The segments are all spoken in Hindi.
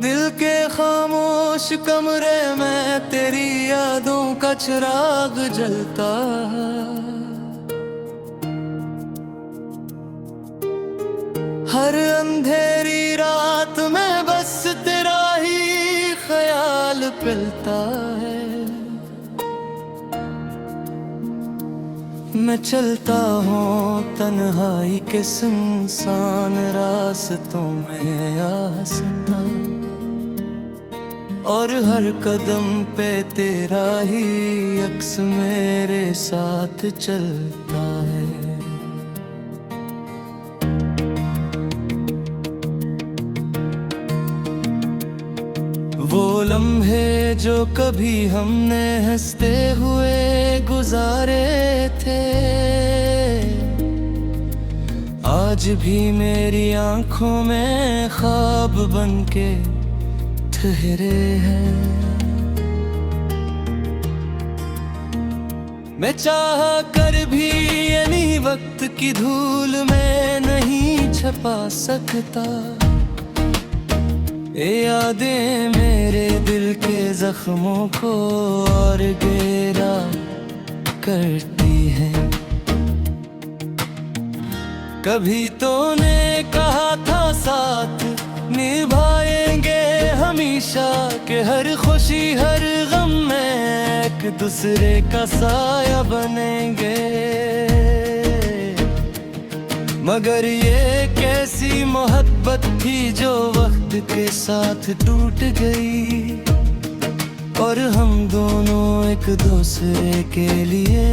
दिल के खामोश कमरे में तेरी यादों का चिराग जलता है। हर अंधेरी रात में बस तेरा ही ख्याल पिलता है। मैं चलता हूँ तन्हाई के सुनसान रास्तों में आसमां, और हर कदम पे तेरा ही अक्स मेरे साथ चलता है। वो लम्हे जो कभी हमने हंसते हुए गुजारे थे, आज भी मेरी आंखों में ख्वाब बनके ठहरे हैं। मैं चाह कर भी यानी वक्त की धूल में नहीं छपा सकता। ये यादें मेरे दिल के जख्मों को और गहरा करती हैं। कभी तूने कहा था साथ निभाएंगे हमेशा, के हर खुशी हर गम में एक दूसरे का साया बनेंगे। मगर ये कैसी मोहब्बत थी जो वक्त के साथ टूट गई, और हम दोनों एक दूसरे के लिए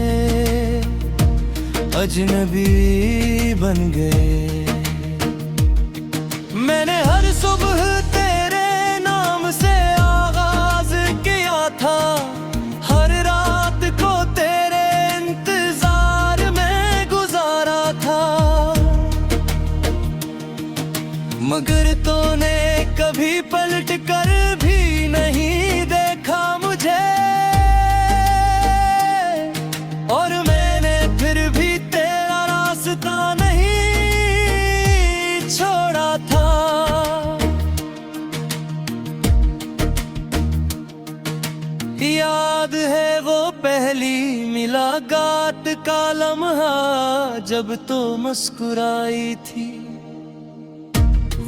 अजनबी बन गए। मैंने हर सुबह तेरे नाम से आगाज किया था, हर रात को तेरे इंतजार में गुजारा था। मगर तूने कभी पलट कर भी नहीं देखा मुझे, और मैंने फिर भी तेरा रास्ता नहीं छोड़ा था। याद है वो पहली मुलाकात का लम्हा जब तो मुस्कुराई थी।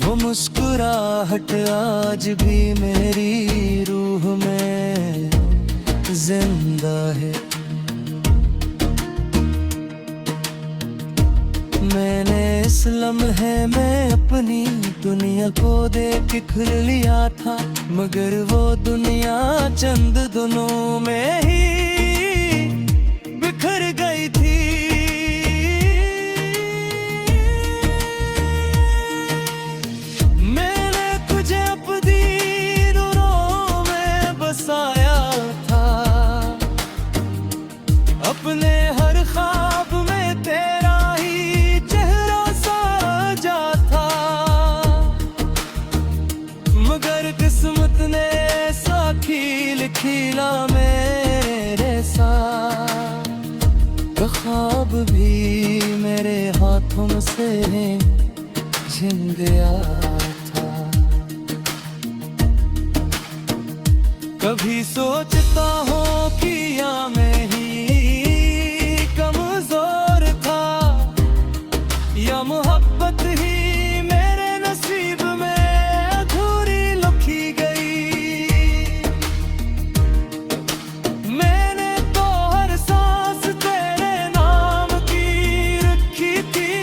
वो मुस्कुराहट आज भी मेरी रूह में जिंदा है। मैंने इस लम्हे में अपनी दुनिया को देख खुल लिया था, मगर वो दुनिया चंद दिनों में ही बिखर गई थी। मैंने तुझे अपनी नूरों में बसाया था, अपने हर ख्वाब में तेरा ही चेहरा साजा था। मगर किस्मत ने ऐसा खेल खेला मेरे साथ, ख्वाब भी मेरे हाथों से छिन गया था। कभी सोचता हूँ कि या मैं ही कमजोर था, या मोहब्बत ही मेरे नसीब में अधूरी लिखी गई। मैंने तो हर सांस तेरे नाम की रखी थी,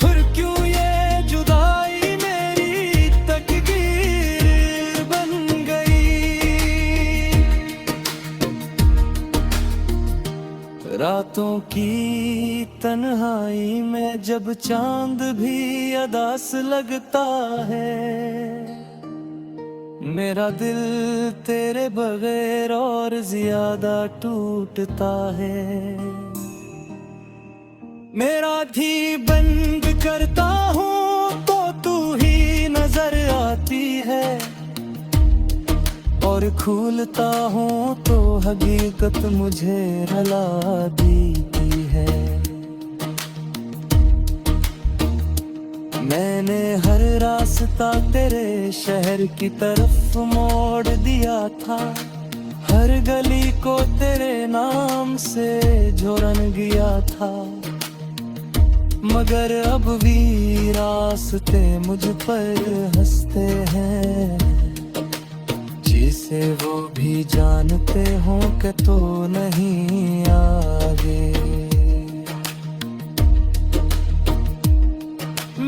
फिर क्यों ये जुदाई मेरी तकदीर बन गई। रातों की तन्हाई में जब चांद भी अदास लगता है, मेरा दिल तेरे बगैर और ज्यादा टूटता है। मेरा आँखें बंद करता हूँ तो तू ही नजर आती है, और खुलता हूँ तो हकीकत मुझे रुला देती है। मैंने हर रास्ता तेरे शहर की तरफ मोड़ दिया था, हर गली को तेरे नाम से जोरन गया था, मगर अब भी रास्ते मुझ पर हंसते हैं, जिसे वो भी जानते हो कि तो नहीं आगे।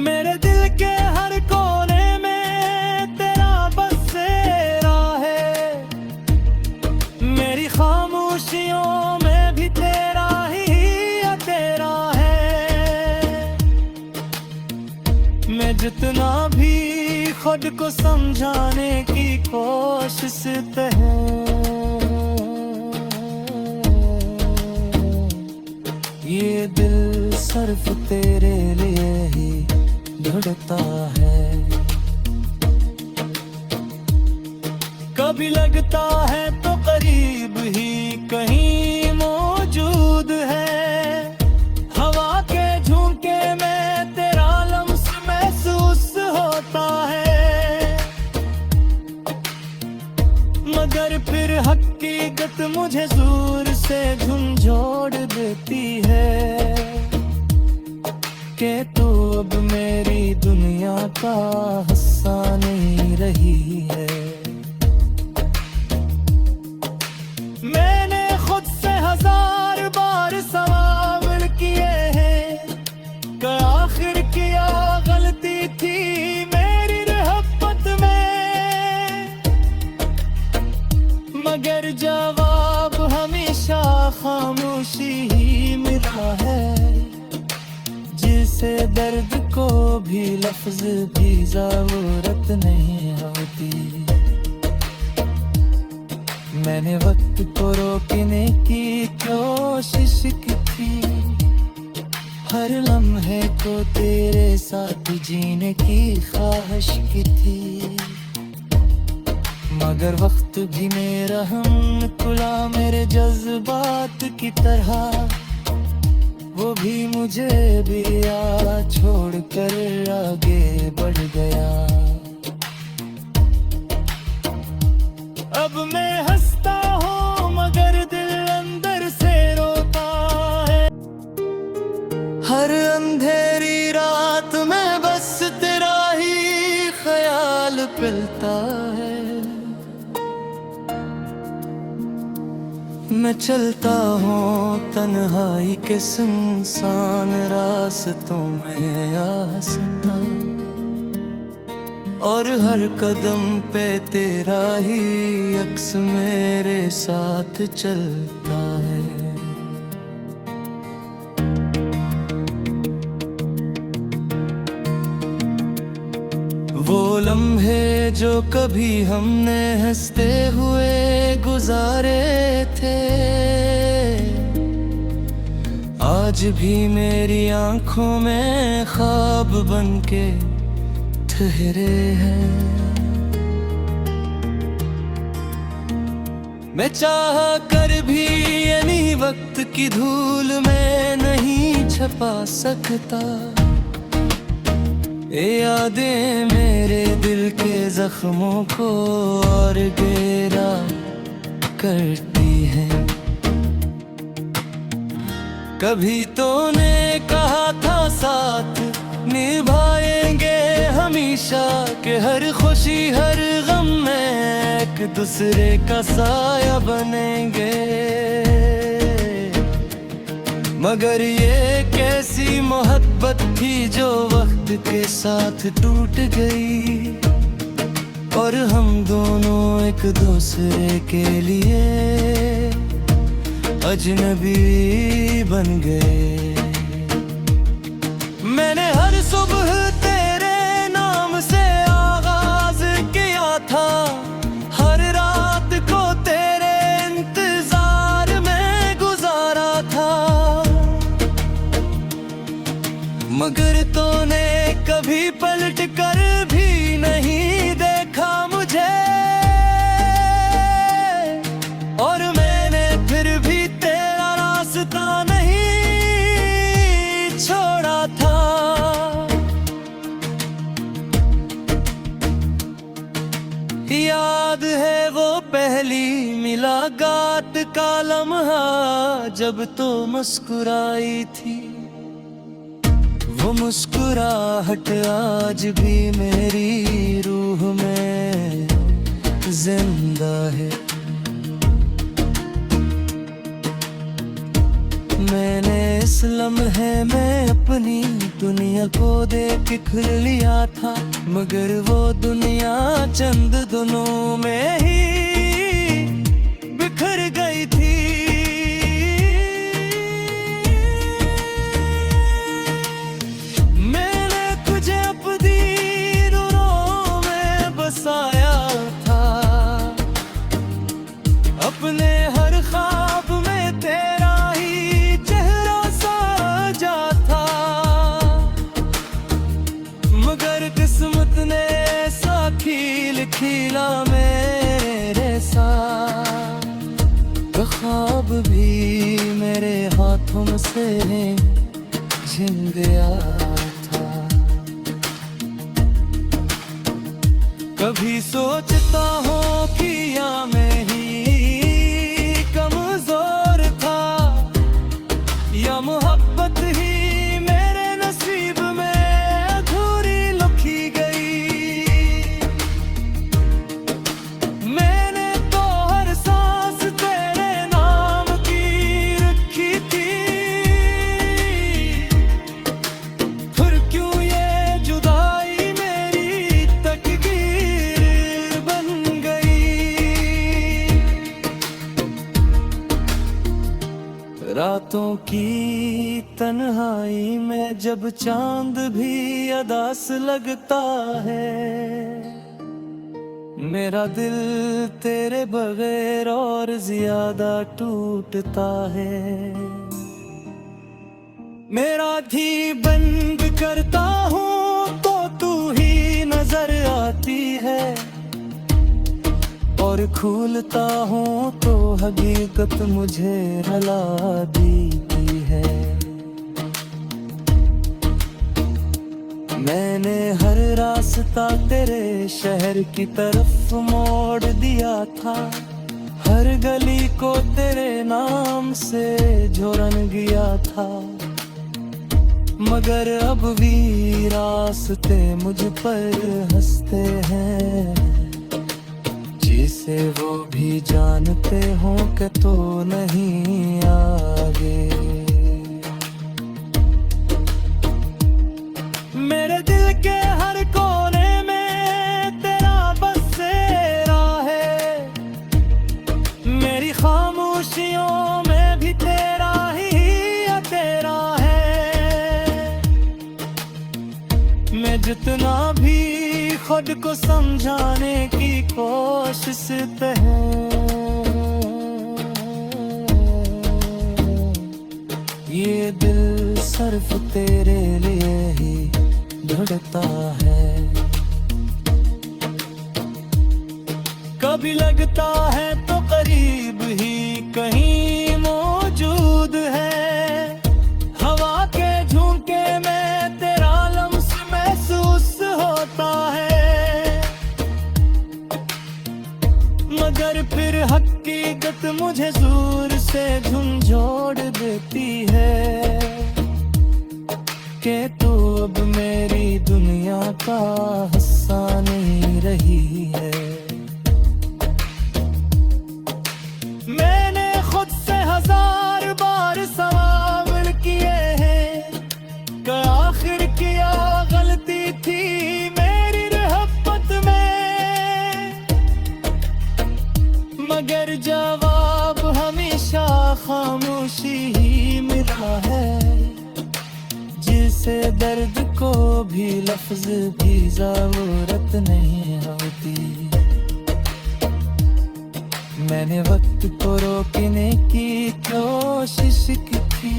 मेरे दिल के हर कोने में तेरा बसेरा है, मेरी खामोशियों में भी तेरा ही तेरा है। मैं जितना भी खुद को समझाने की कोशिश है, ये दिल सिर्फ तेरे लिए ही धड़कता है। कभी लगता है तो करीब ही कहीं मौजूद है, हवा के झोंके में तेरा लम्स महसूस होता है, मगर फिर हकीकत मुझे दूर से झंझोड़ देती है, कि तू अब मेरी दुनिया का हिस्सा नहीं रही है। मैंने खुद से 1000 बार सवाल किए हैं कि आखिर क्या गलती थी मेरी मोहब्बत में, मगर जवाब हमेशा खामोशी ही मिला है, जिसे दर्द को भी लफ्ज भी जरूरत नहीं होती। मैंने वक्त को रोकने की कोशिश की थी, हर लम्हे को तेरे साथ जीने की ख्वाहिश की थी, मगर वक्त भी मेरा हम खुला मेरे जज्बात की तरह, वो भी मुझे भी छोड़ कर आगे बढ़ गया। अब मैं हंसता हूँ मगर दिल अंदर से रोता है, हर अंधेरी रात में बस तेरा ही ख्याल पिलता है। मैं चलता हूँ तन्हाई के सुनसान रास्तों में आसता, और हर कदम पे तेरा ही अक्स मेरे साथ चलता है। वो लम्हे जो कभी हमने हंसते हुए गुजारे थे, आज भी मेरी आंखों में ख्वाब बनके ठहरे हैं। मैं चाह कर भी यानी वक्त की धूल में नहीं छपा सकता, ये यादें मेरे दिल के जख्मों को और गहरा करती हैं। कभी तूने कहा था साथ निभाएंगे हमेशा, कि हर खुशी हर गम में एक दूसरे का साया बनेंगे, मगर ये कैसी मोहब्बत थी जो वक्त के साथ टूट गई, और हम दोनों एक दूसरे के लिए अजनबी बन गए। मैंने हर सुबह तेरे नाम से आगाज किया था, हर रात को तेरे इंतजार में गुजारा था, मगर तूने कभी पलट कर भी नहीं देखा मुझे। याद है वो पहली मुलाकात का लम्हा जब तो मुस्कुराई थी। वो मुस्कुराहट आज भी मेरी रूह में जिंदा है। मैंने इस लम्हे में अपनी दुनिया को देख खुल लिया था, मगर वो दुनिया चंद दिनों में ही बिखर गई थी। मैंने तुझे अपनी नूरों में बसाया था, अपने हर ख्वाब में तेरा ही चेहरा साजा था। मगर किस्मत ने ऐसा खील खीला मेरे साथ, वो ख्वाब भी मेरे हाथों से छिन गया था। कभी सोचता हूँ कि या मैं ही कमजोर था, या मोहब्बत ही मेरे नसीब में अधूरी लिखी गई। मैंने तो हर सांस तेरे नाम की रखी थी, फिर क्यों ये जुदाई मेरी तकदीर बन गई। रातों की तन्हाई में जब चांद भी अदास लगता है, मेरा दिल तेरे बगैर और ज्यादा टूटता है। मेरा धी बंद करता हूँ तो तू ही नजर आती है, और खोलता हूँ तो हकीकत मुझे रुला देती है। मैंने हर रास्ता तेरे शहर की तरफ मोड़ दिया था, हर गली को तेरे नाम से जोड़न गया था। मगर अब भी रास्ते मुझ पर हंसते हैं, जिसे वो भी जानते हो कि तो नहीं आगे। मेरे दिल के हर कोने में तेरा बसेरा है, मेरी खामोशियों में भी तेरा ही तेरा है। मैं जितना भी खुद को समझाने की कोशिश है, ये दिल सिर्फ तेरे लिए ही धड़कता है। कभी लगता है तो करीब ही कहीं मौजूद है, हवा के झोंके में तेरा लम्स महसूस होता है। मगर फिर हकीकत मुझे जोर से झंझोड़ देती है, कि तू अब मेरी दुनिया का हिस्सा नहीं रही है। मैंने खुद से 1000 बार सवाल किए हैं कि आखिर क्या गलती थी मेरी मोहब्बत में, मगर जवाब हमेशा खामोशी ही मिला है। जिसे दर्द को भी लफ्ज भी जरूरत नहीं होती। मैंने वक्त को रोकने की कोशिश की थी,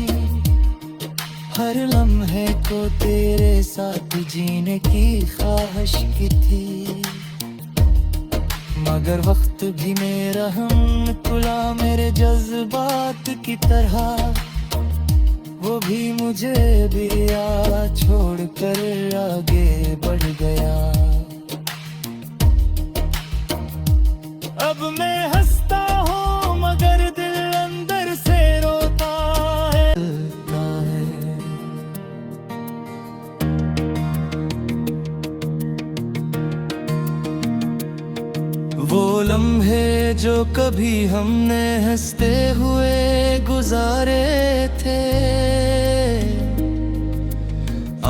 हर लम्हे को तेरे साथ जीने की ख्वाहिश की थी। मगर वक्त भी मेरा हम खुला मेरे जज्बात की तरह, वो भी मुझे भी छोड़ कर आगे बढ़ गया। अब मैं हंसता हूँ मगर दिल अंदर से रोता है। वो लम्हे जो कभी हमने हंसते हुए गुजारे थे,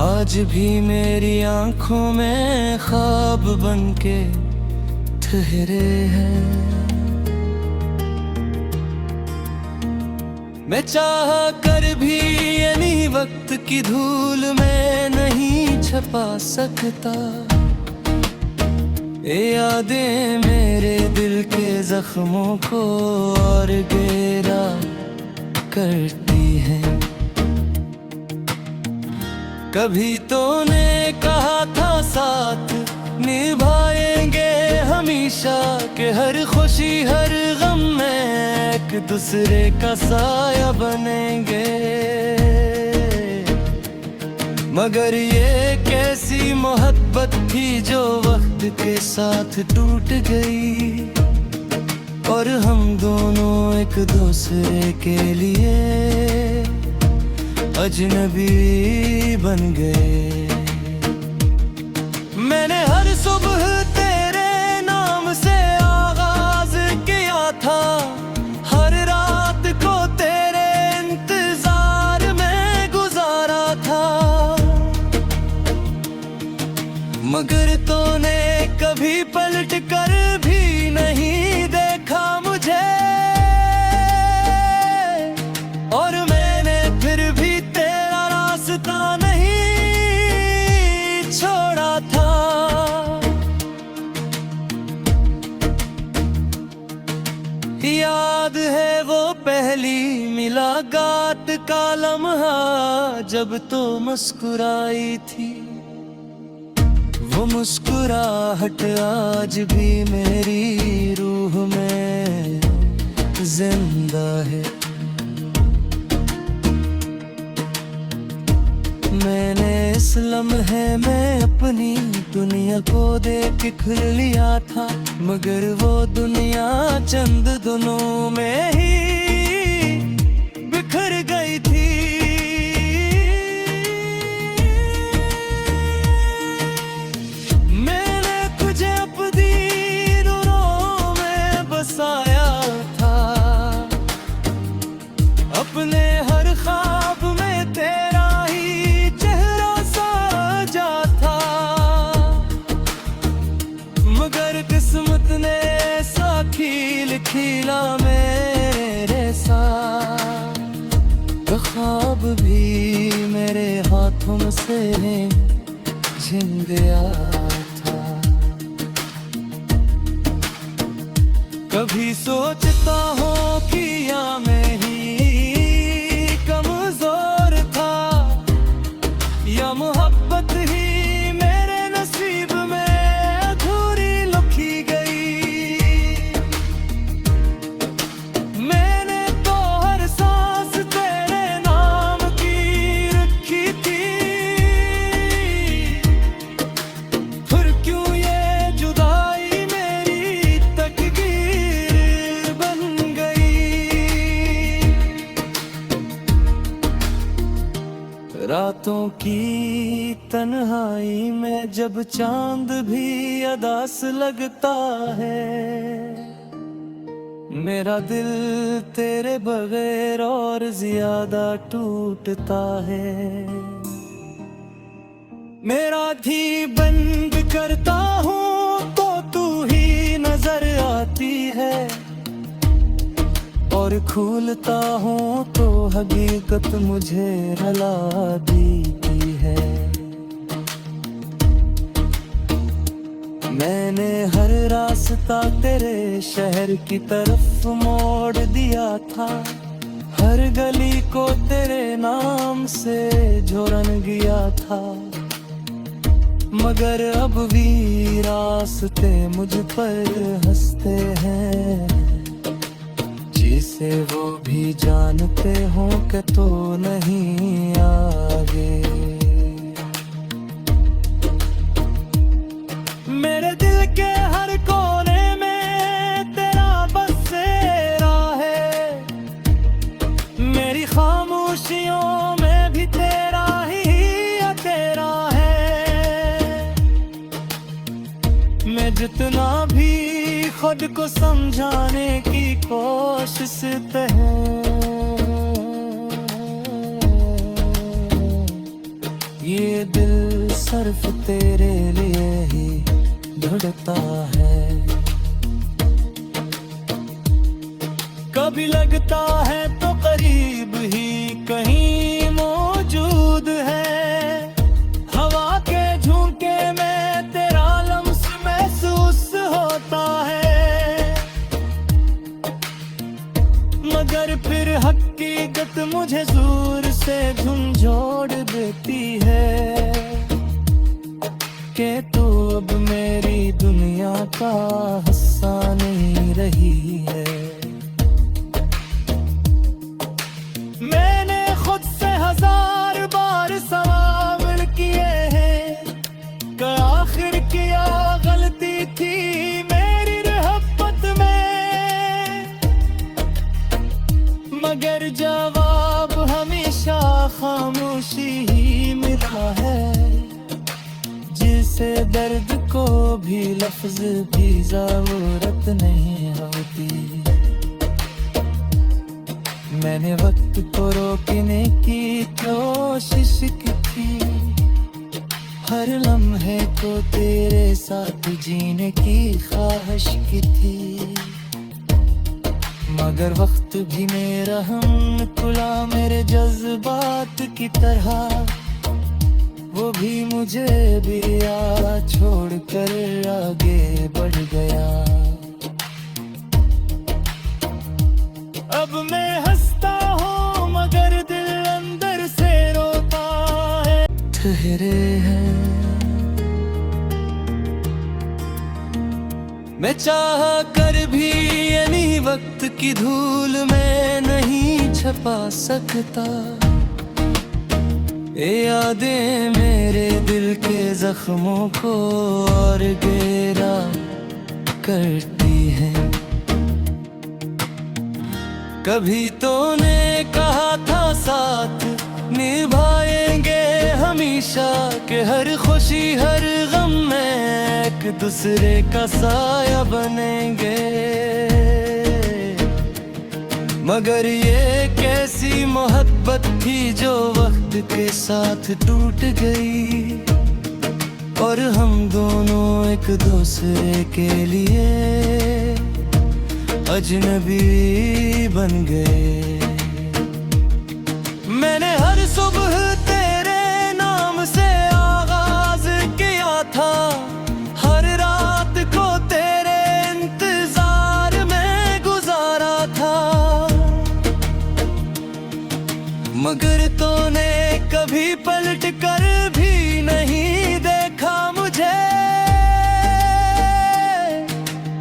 आज भी मेरी आंखों में ख्वाब बनके ठहरे हैं। मैं चाह कर भी यानी वक्त की धूल में नहीं छपा सकता। ये यादें मेरे दिल के जख्मों को और गहरा करती हैं। कभी तूने कहा था साथ निभाएंगे हमेशा, कि हर खुशी हर गम में एक दूसरे का साया बनेंगे। मगर ये कैसी मोहब्बत थी जो वक्त के साथ टूट गई, और हम दोनों एक दूसरे के लिए अजनबी बन गए। मैंने हर सुबह तेरे नाम से आगाज किया था, हर रात को तेरे इंतजार में गुजारा था। मगर तूने कभी पलट कर भी नहीं देखा मुझे, और मैंने फिर भी तेरा रास्ता नहीं छोड़ा था। याद है वो पहली मुलाकात का लम्हा जब तो मुस्कुराई थी। वो मुस्कुराहट आज भी मेरी रूह में जिंदा है। मैंने इस लम्हे में अपनी दुनिया को देख खुल लिया था, मगर वो दुनिया चंद दिनों में ही बिखर गई थी। मैंने तुझे अपनी नूरों में बसाया था, अपने हर ख्वाब में तेरा ही चेहरा साजा था। मगर किस्मत ने ऐसा खील खीला मेरे साथ, तो ख्वाब भी मेरे हाथों से छिन गया था। कभी सोचता हूँ कि या मैं ही कमजोर था, या मोहब्बत ही मेरे नसीब में अधूरी लिखी गई। मैंने तो हर सांस तेरे नाम की रखी थी, फिर क्यों ये जुदाई मेरी तकदीर बन गई। रातों की तन्हाई में जब चांद भी अदास लगता है, मेरा दिल तेरे बगैर और ज्यादा टूटता है। मेरा धी बंद करता हूँ तो तू ही नजर आती है, और खोलता हूँ तो हकीकत मुझे रुला देती है। मैंने हर रास्ता तेरे शहर की तरफ मोड़ दिया था, हर गली को तेरे नाम से जोड़न गया था। मगर अब भी रास्ते मुझ पर हंसते हैं, जिसे वो भी जानते हो कि तो नहीं आगे। मेरे दिल के हर कोने में तेरा को समझाने की कोशिश है। ये दिल सिर्फ तेरे लिए ही धड़कता है। कभी लगता है तो करीब ही कहीं मौजूद है। हवा के झोंके में तेरा लम्स महसूस होता है, मगर फिर हकीकत मुझे दूर से झंझोड़ देती है कि तू अब मेरी दुनिया का हिस्सा नहीं रही है। मैंने खुद से 1000 बार सवाल किए हैं कि आखिर क्या गलती थी मेरी मोहब्बत में, मगर जवाब हमेशा खामोशी ही मिला है। जिसे दर्द को भी लफ्ज भी जरूरत नहीं होती। मैंने वक्त को रोकने की कोशिश की थी, हर लम्हे को तेरे साथ जीने की ख्वाहिश की थी, मगर वक्त भी मेरा हम खुला मेरे जज्बात की तरह। वो भी मुझे भी छोड़ कर आगे बढ़ गया। अब मैं हंसता हूँ मगर दिल अंदर से रोता है। ठहरे हैं मैं चाह कर भी यानी वक्त की धूल में नहीं छपा सकता। ये यादें मेरे दिल के जख्मों को और गहरा करती हैं। कभी तो ने कहा था साथ निभाएंगे हमेशा, कि हर खुशी हर गम में एक दूसरे का साया बनेंगे। मगर ये कैसी मोहब्बत थी जो वक्त के साथ टूट गई, और हम दोनों एक दूसरे के लिए अजनबी बन गए। मैंने हर सुबह तेरे नाम से आगाज किया था, हर रात को तेरे इंतजार में गुजारा था, मगर तूने कभी पलट कर भी नहीं देखा मुझे।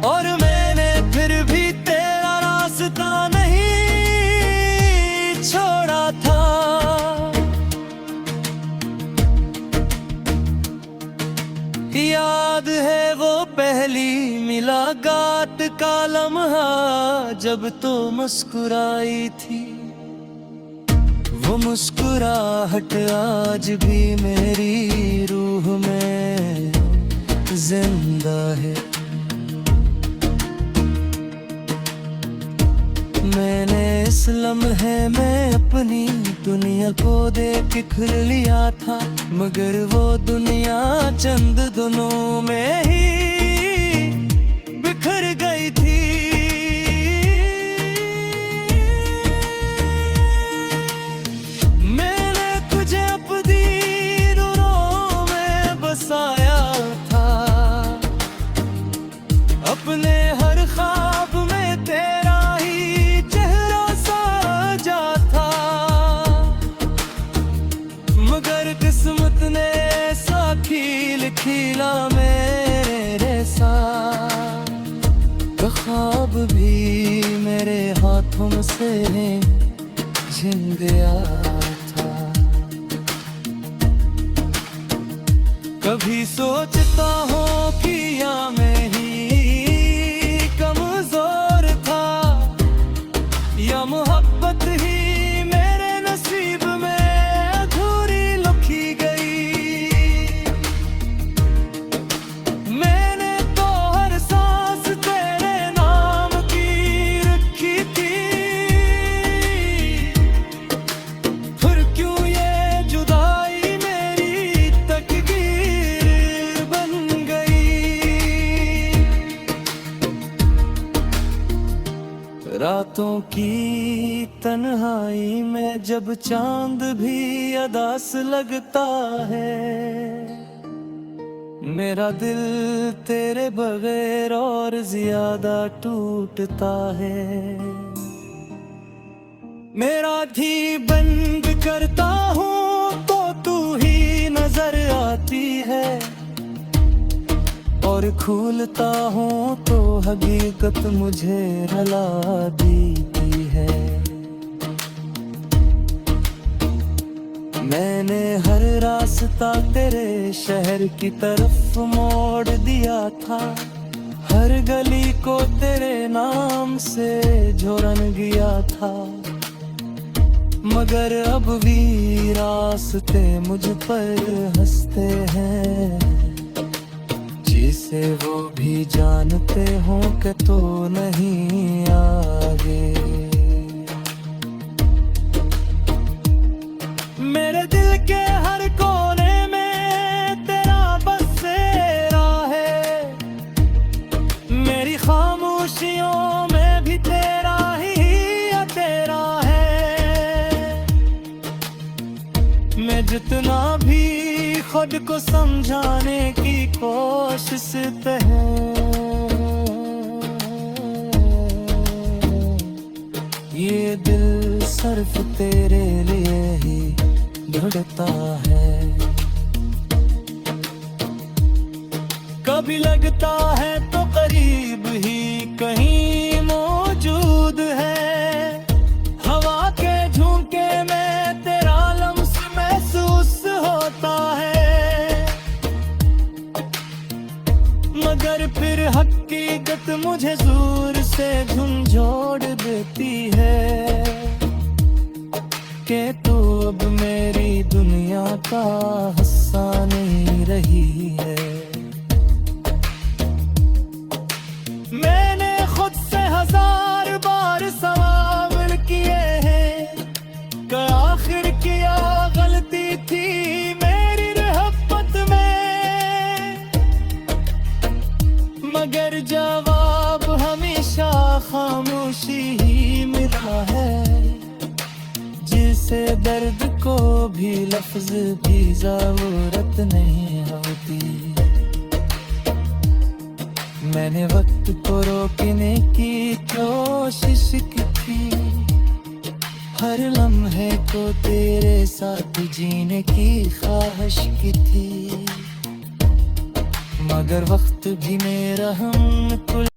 और मैंने फिर भी तेरा रास्ता नहीं छोड़ा था। याद है वो पहली मुलाकात का लम्हा जब तो मुस्कुराई थी। वो मुस्कुराहट आज भी मेरी रूह में जिंदा है। मैंने इस लम्हे में अपनी दुनिया को देख खुल लिया था, मगर वो दुनिया चंद दिनों में ही बिखर गई थी। मैंने तुझे अपनी नूरों में बसाया था, अपने हर ख्वाब में तेरा ही चेहरा साजा था, मगर किस्मत ने ऐसा खील खीला मेरे साथ, ख्वाब भी मेरे हाथों से छिन गया था। कभी सोचता हूँ कि या मैं ही कमजोर था, या मोहब्बत ही मेरे नसीब में अधूरी लिखी गई। मैंने तो हर सांस तेरे नाम रातों की तन्हाई में जब चांद भी अदास लगता है, मेरा दिल तेरे बगैर और ज्यादा टूटता है। मेरा आँखें बंद करता हूँ तो तू ही नजर आती है, और खोलता हूँ तो हकीकत मुझे रुला देती है। मैंने हर रास्ता तेरे शहर की तरफ मोड़ दिया था, हर गली को तेरे नाम से जोरन गया था, मगर अब भी रास्ते मुझ पर हंसते हैं, जिसे वो भी जानते हो कि तो नहीं आगे। मेरे दिल के हर कोने में तेरा बसेरा है, मेरी खामोशियों में भी तेरा ही तेरा है। मैं जितना भी खुद को समझाने की कोशिश पे हूँ, ये दिल सिर्फ तेरे लिए ही धड़कता है। कभी लगता है तो करीब ही कहीं मौजूद है, हवा के झोंके में तेरा लम्स महसूस होता है, मगर फिर हकीकत मुझे दूर से झंझोड़ देती है, कि तू अब मेरी दुनिया का हिस्सा नहीं रही है। मैंने खुद से 1000 बार सवाल किए हैं कि आखिर क्या गलती थी मेरी रहमत में, मगर जवाब हमेशा खामोशी ही मिला है, जिसे दर्द को भी लफ्ज भी जरूरत नहीं होती। मैंने वक्त को रोकने की कोशिश की थी, हर लम्हे को तेरे साथ जीने की ख्वाहिश की थी, मगर वक्त भी मेरा हम